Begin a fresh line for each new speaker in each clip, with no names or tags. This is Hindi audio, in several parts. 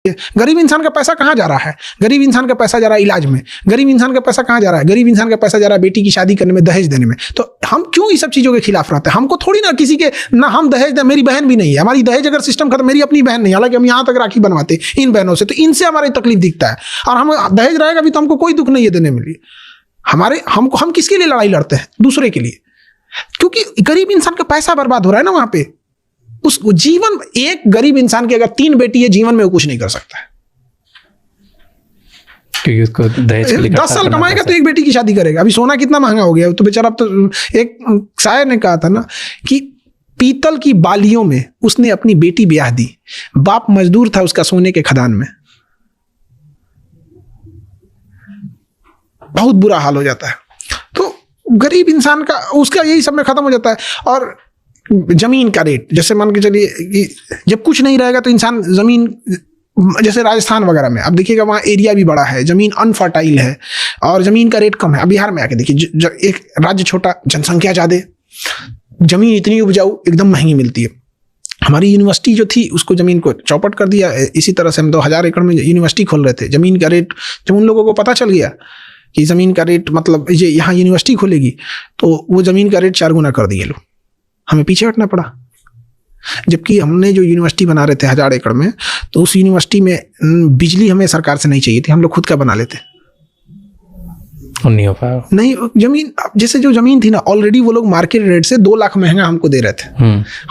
गरीब इंसान का पैसा कहाँ जा रहा है? गरीब इंसान का पैसा जा रहा है इलाज में। गरीब इंसान का पैसा कहाँ जा रहा है? गरीब इंसान का पैसा जा रहा है बेटी की शादी करने में, दहेज देने में। तो हम क्यों इस सब चीजों के खिलाफ रहते हैं? हमको थोड़ी ना किसी के, ना हम दहेज दे, मेरी बहन भी नहीं है, हमारी दहेज अगर सिस्टम खत्म, मेरी अपनी बहन नहीं, हालांकि हम यहाँ तक राखी बनवाते इन बहनों से, तो इनसे हमारी तकलीफ दिखता है। और हम दहेज रहेगा भी तो हमको कोई दुख नहीं है देने में लिए। हम किसके लिए लड़ाई लड़ते हैं? दूसरे के लिए। क्योंकि गरीब इंसान का पैसा बर्बाद हो रहा है ना वहां पे। उस जीवन, एक गरीब इंसान की अगर 3 बेटी है, जीवन में वो कुछ नहीं कर सकता है,
क्योंकि उसको दहेज के लिए
10 साल कमाएगा तो एक बेटी की शादी करेगा। अभी सोना कितना महंगा हो गया, तो बेचारा, अब तो एक शायर ने कहा था ना कि पीतल की बालियों में उसने अपनी बेटी ब्याह दी, बाप मजदूर था उसका सोने के खदान में। बहुत बुरा हाल हो जाता है। तो गरीब इंसान का, उसका यही सब में खत्म हो जाता है। और जमीन का रेट, जैसे मान के चलिए कि जब कुछ नहीं रहेगा तो इंसान जमीन, जैसे राजस्थान वगैरह में, अब देखिएगा वहाँ एरिया भी बड़ा है, जमीन अनफर्टाइल है और जमीन का रेट कम है। अब बिहार में आके देखिए, एक राज्य छोटा, जनसंख्या ज़्यादा, जमीन इतनी उपजाऊ, एकदम महंगी मिलती है। हमारी यूनिवर्सिटी जो थी उसको जमीन को चौपट कर दिया। इसी तरह से हम 2000 एकड़ में यूनिवर्सिटी खोल रहे थे। जमीन का रेट जब उन लोगों को पता चल गया कि ज़मीन का रेट, मतलब ये यहाँ यूनिवर्सिटी खोलेगी, तो वो ज़मीन का रेट 4 गुना कर दिए लोग। हमें पीछे हटना पड़ा। जबकि हमने जो यूनिवर्सिटी बना रहे थे 1000 एकड़ में, तो उस यूनिवर्सिटी में बिजली हमें सरकार से नहीं चाहिए थी, हम लोग खुद का बना लेते।
नहीं हो पाया।
नहीं, जमीन, जैसे जो जमीन थी ना, ऑलरेडी वो लोग मार्केट रेट से 2 लाख महंगा हमको दे रहे थे।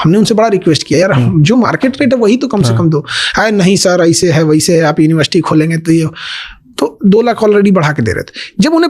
हमने उनसे बड़ा रिक्वेस्ट किया, यार जो मार्केट रेट है वही तो कम से कम दो। है नहीं सर, ऐसे है वैसे है, आप यूनिवर्सिटी खोलेंगे तो ये, तो 2 लाख ऑलरेडी बढ़ा के दे रहे थे। जब उन्हें